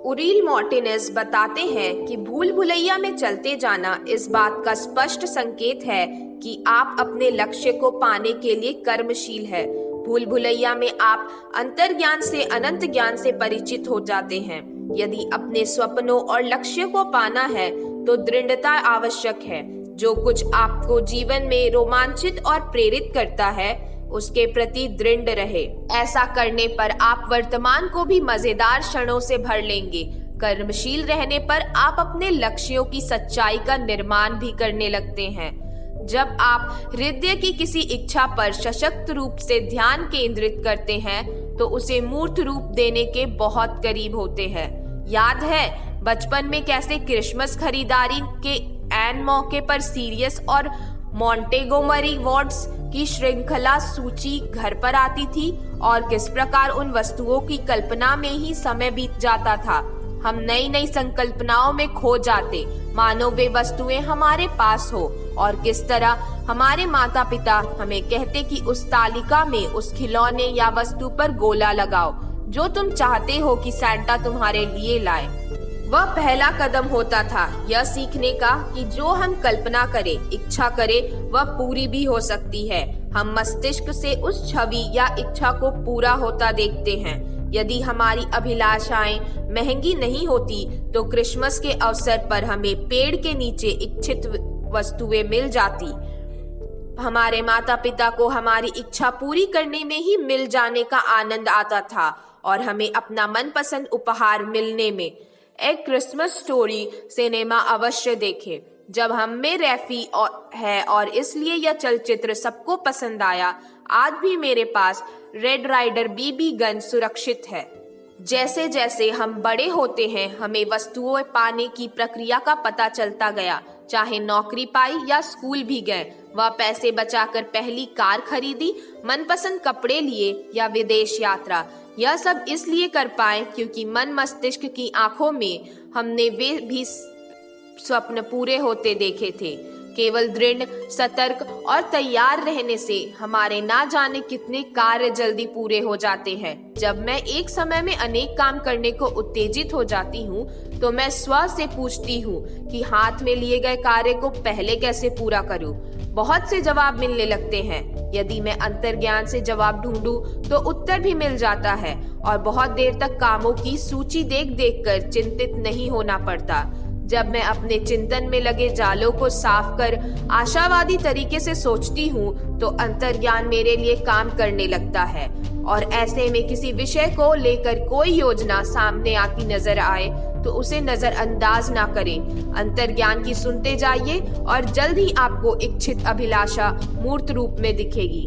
उरील Martinez बताते हैं कि भूल भुलैया में चलते जाना इस बात का स्पष्ट संकेत है कि आप अपने लक्ष्य को पाने के लिए कर्मशील है। भूल भुलैया में आप अंतर्ज्ञान से अनंत ज्ञान से परिचित हो जाते हैं। यदि अपने सपनों और लक्ष्य को पाना है तो दृढ़ता आवश्यक है। जो कुछ आपको जीवन में रोमांचित और प्रेरित करता है उसके प्रति दृढ़ रहे। ऐसा करने पर आप वर्तमान को भी मजेदार क्षणों से भर लेंगे। कर्मशील रहने पर आप अपने लक्ष्यों की सच्चाई का निर्माण भी करने लगते हैं। जब आप हृदय की किसी इच्छा पर सशक्त रूप से ध्यान केंद्रित करते हैं तो उसे मूर्त रूप देने के बहुत करीब होते हैं। याद है बचपन में कैसे क्रिसमस खरीदारी के ऐन मौके पर सीरियस और मॉन्टेगोमरी वार्ड्स की श्रृंखला सूची घर पर आती थी और किस प्रकार उन वस्तुओं की कल्पना में ही समय बीत जाता था। हम नई नई संकल्पनाओं में खो जाते मानो वे वस्तुएं हमारे पास हो, और किस तरह हमारे माता पिता हमें कहते कि उस तालिका में उस खिलौने या वस्तु पर गोला लगाओ जो तुम चाहते हो कि सैंटा तुम्हारे लिए लाए। वह पहला कदम होता था यह सीखने का कि जो हम कल्पना करें, इच्छा करें, वह पूरी भी हो सकती है। हम मस्तिष्क से उस छवि या इच्छा को पूरा होता देखते हैं। यदि हमारी अभिलाषाएं महंगी नहीं होती तो क्रिसमस के अवसर पर हमें पेड़ के नीचे इच्छित वस्तुएं मिल जाती। हमारे माता पिता को हमारी इच्छा पूरी करने में ही मिल जाने का आनंद आता था और हमें अपना मनपसंद उपहार मिलने में। एक क्रिसमस स्टोरी सिनेमा अवश्य देखें। जब हम में रैफी है और इसलिए यह चलचित्र सबको पसंद आया। आज भी मेरे पास रेड राइडर बीबी गन सुरक्षित है। जैसे जैसे हम बड़े होते हैं हमें वस्तुओं पाने की प्रक्रिया का पता चलता गया। चाहे नौकरी पाई या स्कूल भी गए, वह पैसे बचाकर पहली कार खरीदी, मनपसंद कपड़े लिए या विदेश यात्रा। यह सब इसलिए कर पाए क्योंकि मन मस्तिष्क की आंखों में हमने वे भी स्वप्न पूरे होते देखे थे। केवल दृढ़, सतर्क और तैयार रहने से हमारे ना जाने कितने कार्य जल्दी पूरे हो जाते हैं। जब मैं एक समय में अनेक काम करने को उत्तेजित हो जाती हूँ तो मैं स्व से पूछती हूँ कि हाथ में लिए गए कार्य को पहले कैसे पूरा करूँ। बहुत से जवाब मिलने लगते हैं। यदि मैं अंतर्ज्ञान से जवाब ढूंढूं तो उत्तर भी मिल जाता है और बहुत देर तक कामों की सूची देख देख कर चिंतित नहीं होना पड़ता। जब मैं अपने चिंतन में लगे जालों को साफ कर आशावादी तरीके से सोचती हूँ तो अंतर्ज्ञान मेरे लिए काम करने लगता है, और ऐसे में किसी विषय को लेकर कोई योजना सामने आती नजर आए तो उसे नजरअंदाज ना करें। अंतर्ज्ञान की सुनते जाइए और जल्द ही आपको इच्छित अभिलाषा मूर्त रूप में दिखेगी।